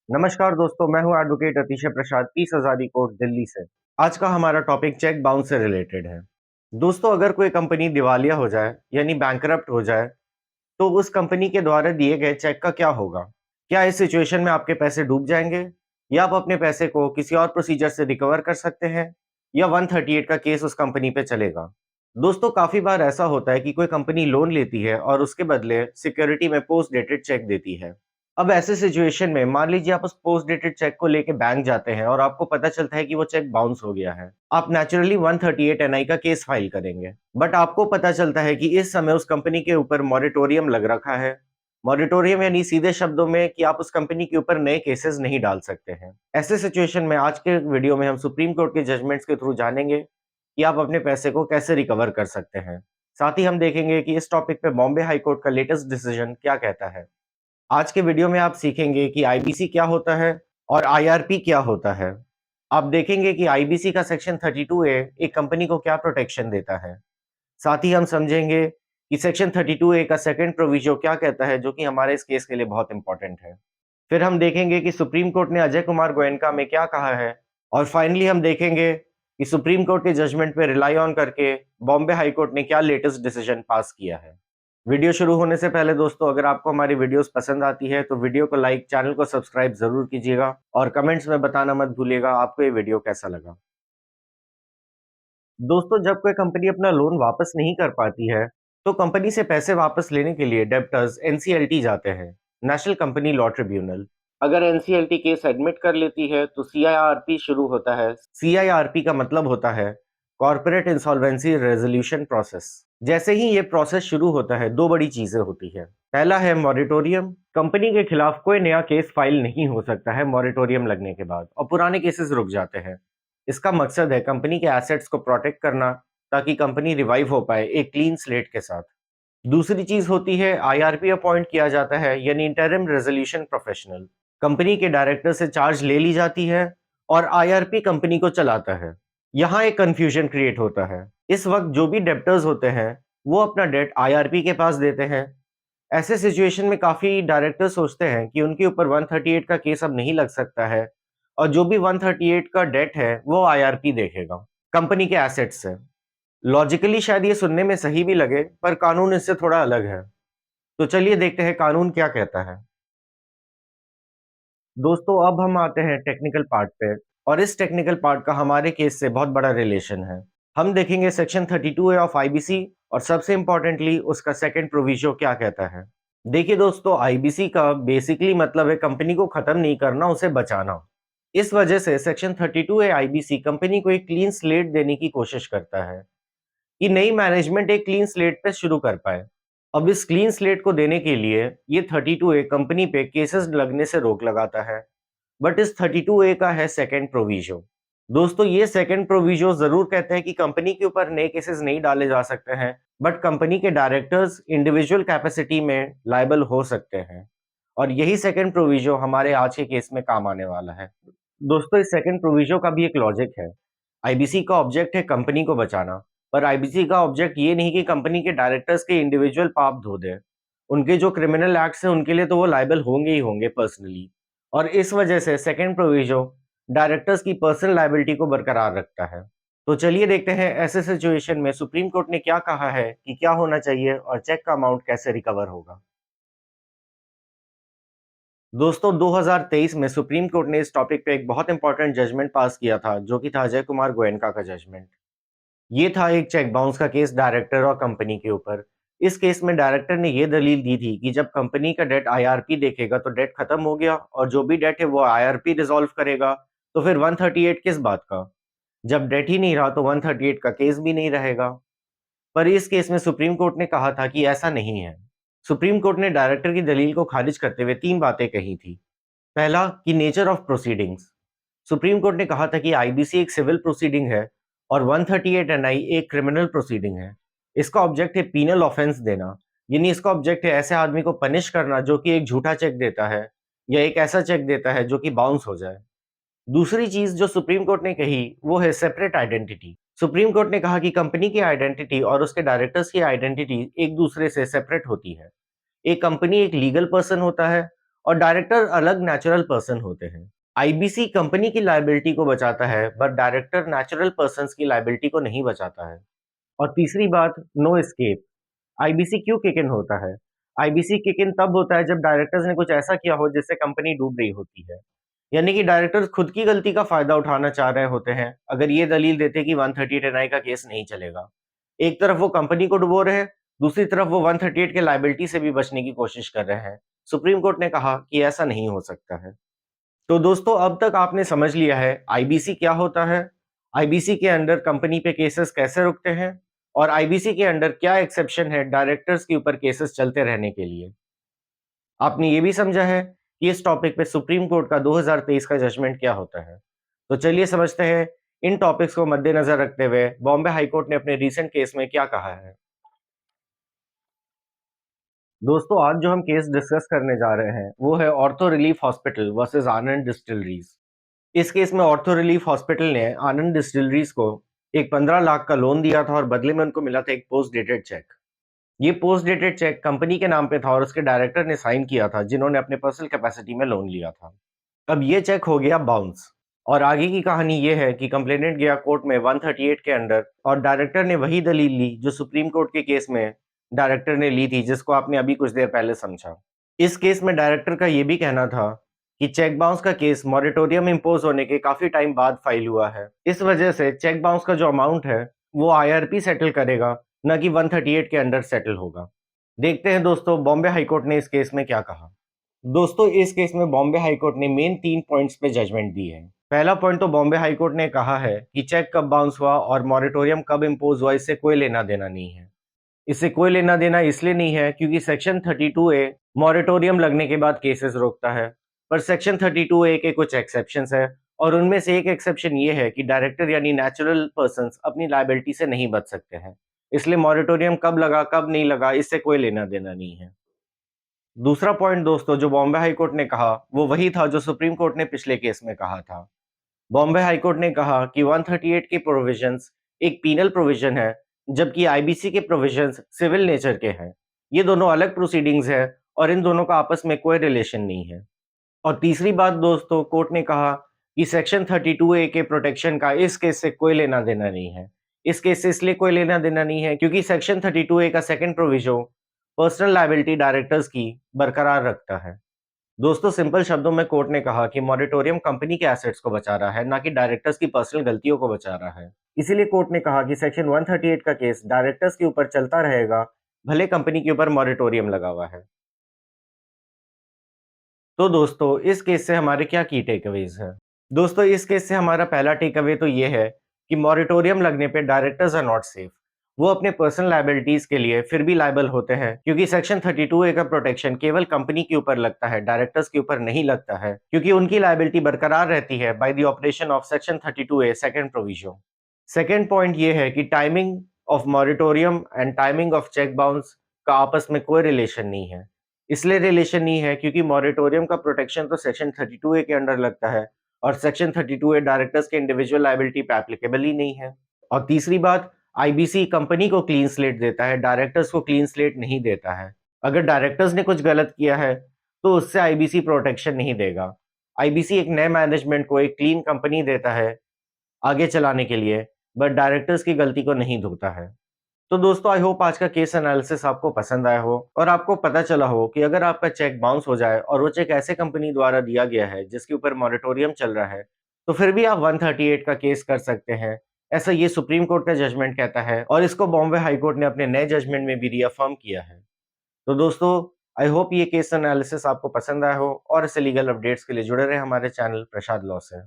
नमस्कार दोस्तों, मैं हूं एडवोकेट अतिशय प्रसाद 30 आज़ादी कोर्ट दिल्ली से। आज का हमारा टॉपिक चेक बाउंस से रिलेटेड है। दोस्तों, अगर कोई कंपनी दिवालिया हो जाए यानी बैंकरप्ट हो जाए, तो उस कंपनी के द्वारा दिए गए चेक का क्या होगा? क्या इस सिचुएशन में आपके पैसे डूब जाएंगे या आप अपने पैसे को किसी और प्रोसीजर से रिकवर कर सकते हैं या 138 का केस उस कंपनी पे चलेगा? दोस्तों, काफी बार ऐसा होता है कि कोई कंपनी लोन लेती है और उसके बदले सिक्योरिटी में पोस्ट डेटेड चेक देती है। अब ऐसे सिचुएशन में मान लीजिए आप उस पोस्ट डेटेड चेक को लेके बैंक जाते हैं और आपको पता चलता है कि वो चेक बाउंस हो गया है। आप नेचुरली 138 एनआई का केस फाइल करेंगे, बट आपको पता चलता है कि इस समय उस कंपनी के ऊपर मॉरेटोरियम लग रखा है। मॉरेटोरियम यानी सीधे शब्दों में कि आप उस कंपनी के ऊपर नए केसेस नहीं डाल सकते हैं। ऐसे सिचुएशन में आज के वीडियो में हम सुप्रीम कोर्ट के जजमेंट्स के थ्रू जानेंगे कि आप अपने पैसे को कैसे रिकवर कर सकते हैं। साथ ही हम देखेंगे कि इस टॉपिक पे बॉम्बे हाई कोर्ट का लेटेस्ट डिसीजन क्या कहता है। आज के वीडियो में आप सीखेंगे कि आईबीसी क्या होता है और आईआरपी क्या होता है। आप देखेंगे कि आईबीसी का सेक्शन 32A एक कंपनी को क्या प्रोटेक्शन देता है। साथ ही हम समझेंगे कि सेक्शन 32A का सेकंड प्रोविजो क्या कहता है, जो कि हमारे इस केस के लिए बहुत इंपॉर्टेंट है। फिर हम देखेंगे कि सुप्रीम कोर्ट ने अजय कुमार गोयनका में क्या कहा है और फाइनली हम देखेंगे कि सुप्रीम कोर्ट के जजमेंट पे रिलाई ऑन करके बॉम्बे हाई कोर्ट ने क्या लेटेस्ट डिसीजन पास किया है। वीडियो शुरू होने से पहले दोस्तों, अगर आपको हमारी वीडियोस पसंद आती है तो वीडियो को लाइक, चैनल को सब्सक्राइब जरूर कीजिएगा और कमेंट्स में बताना मत भूलिएगा आपको ये वीडियो कैसा लगा। दोस्तों, जब कोई कंपनी अपना लोन वापस नहीं कर पाती है, तो कंपनी से पैसे वापस लेने के लिए डेब्टर्स एनसीएलटी जाते हैं, नेशनल कंपनी लॉ ट्रिब्यूनल। अगर एनसीएलटी केस एडमिट कर लेती है तो सीआईआरपी शुरू होता है। सीआईआरपी का मतलब होता है कॉर्पोरेट इंसॉल्वेंसी रेजोल्यूशन प्रोसेस। जैसे ही ये प्रोसेस शुरू होता है, दो बड़ी चीजें होती है। पहला है मॉरिटोरियम। कंपनी के खिलाफ कोई नया केस फाइल नहीं हो सकता है मॉरिटोरियम लगने के बाद, और पुराने केसेस रुक जाते हैं। इसका मकसद है कंपनी के एसेट्स को प्रोटेक्ट करना, ताकि कंपनी रिवाइव हो पाए एक क्लीन स्लेट के साथ। दूसरी चीज होती है आईआरपी अपॉइंट किया जाता है, यानी इंटरिम रेजोल्यूशन प्रोफेशनल। कंपनी के डायरेक्टर से चार्ज ले ली जाती है और आईआरपी कंपनी को चलाता है। यहाँ एक कंफ्यूजन क्रिएट होता है। इस वक्त जो भी डेब्टर्स होते हैं, वो अपना डेट आईआरपी के पास देते हैं। ऐसे सिचुएशन में काफी डायरेक्टर सोचते हैं कि उनके ऊपर 138 का केस अब नहीं लग सकता है और जो भी 138 का डेट है वो आईआरपी देखेगा कंपनी के एसेट्स से। लॉजिकली शायद ये सुनने में सही भी लगे, पर कानून इससे थोड़ा अलग है। तो चलिए देखते हैं कानून क्या कहता है। दोस्तों, अब हम आते हैं टेक्निकल पार्ट पे, और इस टेक्निकल पार्ट का हमारे केस से बहुत बड़ा रिलेशन है। हम देखेंगे सेक्शन 32A ऑफ आईबीसी और सबसे इंपॉर्टेंटली उसका सेकंड प्रोविजो क्या कहता है। देखिए दोस्तों, आईबीसी का बेसिकली मतलब है कंपनी को खत्म नहीं करना, उसे बचाना। इस वजह से सेक्शन 32A आईबीसी कंपनी को एक क्लीन स्लेट देने की कोशिश करता है कि नई मैनेजमेंट एक क्लीन स्लेट पे शुरू कर पाए। अब इस क्लीन स्लेट को देने के लिए ये 32A कंपनी पे केसेस लगने से रोक लगाता है। बट इस 32A का है सेकंड प्रोविजो। दोस्तों, ये सेकंड प्रोविजो जरूर कहते हैं कि कंपनी के ऊपर नए केसेस नहीं डाले जा सकते हैं, बट कंपनी के डायरेक्टर्स इंडिविजुअल कैपेसिटी में लायबल हो सकते हैं। और यही सेकंड प्रोविजो हमारे आज के केस में काम आने वाला है। दोस्तों, इस सेकंड प्रोविजो का भी एक लॉजिक है। आईबीसी का ऑब्जेक्ट है कंपनी को बचाना, पर आईबीसी का ऑब्जेक्ट ये नहीं कि कंपनी के डायरेक्टर्स के इंडिविजुअल पाप धो दे। उनके जो क्रिमिनल एक्ट्स हैं उनके लिए तो वो लायबल होंगे ही होंगे पर्सनली। और इस वजह से सेकंड प्रोविजो डायरेक्टर्स की पर्सनल लायबिलिटी को बरकरार रखता है। तो चलिए देखते हैं ऐसे सिचुएशन में सुप्रीम कोर्ट ने क्या कहा है कि क्या होना चाहिए और चेक का अमाउंट कैसे रिकवर होगा। दोस्तों, 2023 में सुप्रीम कोर्ट ने इस टॉपिक पे एक बहुत इंपॉर्टेंट जजमेंट पास किया था, जो कि था अजय कुमार गोयनका का जजमेंट। ये था एक चेक बाउंस का केस डायरेक्टर और कंपनी के ऊपर। इस केस में डायरेक्टर ने ये दलील दी थी कि जब कंपनी का डेट आईआरपी देखेगा तो डेट खत्म हो गया, और जो भी डेट है वो आईआरपी रिजॉल्व करेगा, तो फिर 138 किस बात का। जब डेट ही नहीं रहा तो 138 का केस भी नहीं रहेगा। पर इस केस में सुप्रीम कोर्ट ने कहा था कि ऐसा नहीं है। सुप्रीम कोर्ट ने डायरेक्टर की दलील को खारिज करते हुए तीन बातें कही थी। पहला, कि nature of proceedings. Supreme court ने कहा था कि आईबीसी एक सिविल प्रोसीडिंग है और 138 एनआई एक क्रिमिनल प्रोसीडिंग है। इसका ऑब्जेक्ट है पीनल ऑफेंस देना, यानी इसका ऑब्जेक्ट है ऐसे आदमी को पनिश करना जो कि एक झूठा चेक देता है या एक ऐसा चेक देता है जो कि बाउंस हो जाए। दूसरी चीज जो सुप्रीम कोर्ट ने कही वो है सेपरेट आइडेंटिटी। सुप्रीम कोर्ट ने कहा कि कंपनी की आइडेंटिटी और उसके डायरेक्टर्स की आइडेंटिटी एक दूसरे से सेपरेट होती है। एक कंपनी एक लीगल पर्सन होता है और डायरेक्टर अलग नेचुरल पर्सन होते हैं। आईबीसी कंपनी की लायबिलिटी को बचाता है, बट डायरेक्टर नेचुरल पर्सन्स की लायबिलिटी को नहीं बचाता है। और तीसरी बात, नो एस्केप। आईबीसी क्यों किक इन होता है? आईबीसी किक इन तब होता है जब डायरेक्टर्स ने कुछ ऐसा किया हो जिससे कंपनी डूब रही होती है। यानी कि डायरेक्टर्स खुद की गलती का फायदा उठाना चाह रहे होते हैं, अगर ये दलील देते कि 138 का केस नहीं चलेगा। एक तरफ वो कंपनी को डुबो रहे हैं, दूसरी तरफ वो 138 के लायबिलिटी से भी बचने की कोशिश कर रहे हैं। सुप्रीम कोर्ट ने कहा कि ऐसा नहीं हो सकता है। तो दोस्तों, अब तक आपने समझ लिया है आईबीसी क्या होता है, आईबीसी के अंडर कंपनी पे केसेस कैसे रुकते हैं, और आईबीसी के अंडर क्या एक्सेप्शन है डायरेक्टर्स के ऊपर केसेस चलते रहने के लिए। आपने ये भी समझा है कि इस टॉपिक पे सुप्रीम कोर्ट का 2023 का जजमेंट क्या होता है। तो चलिए समझते हैं इन टॉपिक्स को मद्देनजर रखते हुए बॉम्बे हाई कोर्ट ने अपने रीसेंट केस में क्या कहा है। दोस्तों, आज जो हम केस डिस्कस करने जा रहे हैं वो है ऑर्थो रिलीफ हॉस्पिटल वर्सेस आनंद डिस्टिलरीज। इस केस में ऑर्थो रिलीफ हॉस्पिटल ने आनंद डिस्टिलरीज को एक 15 लाख का लोन दिया था और बदले में उनको मिला था एक पोस्ट डेटेड चेक। ये पोस्ट डेटेड चेक कंपनी के नाम पे था और उसके डायरेक्टर ने साइन किया था, जिन्होंने अपने पर्सनल कैपेसिटी में लोन लिया था। अब ये चेक हो गया बाउंस, और आगे की कहानी ये है कि कंप्लेनेंट गया कोर्ट में 138 के अंडर, और डायरेक्टर ने वही दलील ली जो सुप्रीम कोर्ट के केस में डायरेक्टर ने ली थी, जिसको आपने अभी कुछ देर पहले समझा। इस केस में डायरेक्टर का ये भी कहना था कि चेक बाउंस का केस मॉरेटोरियम इम्पोज होने के काफी टाइम बाद फाइल हुआ है। इस वजह से चेक बाउंस का जो अमाउंट है वो आईआरपी सेटल करेगा, न कि 138 के अंडर सेटल होगा। देखते हैं दोस्तों बॉम्बे हाईकोर्ट ने इस केस में क्या कहा। दोस्तों, इस केस में बॉम्बे हाईकोर्ट ने मेन 3 पॉइंट्स पे जजमेंट दी है। पहला पॉइंट तो बॉम्बे हाईकोर्ट ने कहा है कि चेक कब बाउंस हुआ और मॉरेटोरियम कब इम्पोज हुआ, इससे कोई लेना देना नहीं है। इससे कोई लेना देना इसलिए नहीं है क्योंकि सेक्शन 32A मॉरेटोरियम लगने के बाद केसेस रोकता है, पर सेक्शन 32A के कुछ एक्सेप्शंस है, और उनमें से एक एक्सेप्शन ये है कि डायरेक्टर यानी नेचुरल पर्सन्स अपनी लायबिलिटी से नहीं बच सकते हैं। इसलिए मॉरेटोरियम कब लगा कब नहीं लगा इससे कोई लेना देना नहीं है। दूसरा पॉइंट दोस्तों जो बॉम्बे हाई कोर्ट ने कहा वो वही था जो सुप्रीम कोर्ट ने पिछले केस में कहा था। बॉम्बे हाई कोर्ट ने कहा कि 138 के प्रोविजंस एक पीनल प्रोविजन है, जबकि आईबीसी के प्रोविजंस सिविल नेचर के हैं। ये दोनों अलग प्रोसीडिंग्स हैं और इन दोनों का आपस में कोई रिलेशन नहीं है। और तीसरी बात दोस्तों, कोर्ट ने कहा कि सेक्शन 32A के प्रोटेक्शन का इस केस से कोई लेना देना नहीं है। इस केस से इसलिए कोई लेना देना नहीं है क्योंकि सेक्शन 32A का second provision personal liability directors की बरकरार रखता है। दोस्तों, सिंपल शब्दों में कोर्ट ने कहा कि मॉरेटोरियम कंपनी के एसेट्स को बचा रहा है, ना कि डायरेक्टर्स की पर्सनल गलतियों को बचा रहा है। इसीलिए कोर्ट ने कहा कि सेक्शन 138 का केस डायरेक्टर्स के ऊपर चलता रहेगा, भले कंपनी के ऊपर मॉरेटोरियम लगा हुआ है। तो दोस्तों, इस केस से हमारे क्या की टेकअवेज हैं? दोस्तों, इस केस से हमारा पहला टेक अवे तो ये है कि मॉरेटोरियम लगने पे डायरेक्टर्स आर नॉट सेफ। वो अपने पर्सनल लायबिलिटीज के लिए फिर भी लायबल होते हैं, क्योंकि सेक्शन 32A का प्रोटेक्शन केवल कंपनी के ऊपर लगता है, डायरेक्टर्स के ऊपर नहीं लगता है, क्योंकि उनकी लायबिलिटी बरकरार रहती है by the operation of section 32A second provision. Second point ये है कि timing of moratorium and timing of cheque bounce का आपस में कोई रिलेशन नहीं है। इसलिए रिलेशन नहीं है क्योंकि मॉरेटोरियम का प्रोटेक्शन तो सेक्शन 32A के अंडर लगता है, और सेक्शन 32A डायरेक्टर्स के इंडिविजुअल लायबिलिटी पे एप्लीकेबल ही नहीं है। और तीसरी बात, आईबीसी कंपनी को क्लीन स्लेट देता है, डायरेक्टर्स को क्लीन स्लेट नहीं देता है। अगर डायरेक्टर्स ने कुछ गलत किया है तो उससे आईबीसी प्रोटेक्शन नहीं देगा। आईबीसी एक नए मैनेजमेंट को एक क्लीन कंपनी देता है आगे चलाने के लिए, बट डायरेक्टर्स की गलती को नहीं धोता है। तो दोस्तों, आई होप आज का केस एनालिसिस आपको पसंद आया हो और आपको पता चला हो कि अगर आपका चेक बाउंस हो जाए और वो चेक ऐसे कंपनी द्वारा दिया गया है जिसके ऊपर मॉरेटोरियम चल रहा है, तो फिर भी आप 138 का केस कर सकते हैं। ऐसा ये सुप्रीम कोर्ट का जजमेंट कहता है, और इसको बॉम्बे हाई कोर्ट ने अपने नए जजमेंट में भी रिअफर्म किया है। तो दोस्तों, आई होप ये केस एनालिसिस आपको पसंद आया हो, और ऐसे लीगल अपडेट्स के लिए जुड़े रहे हमारे चैनल प्रसाद लॉ से।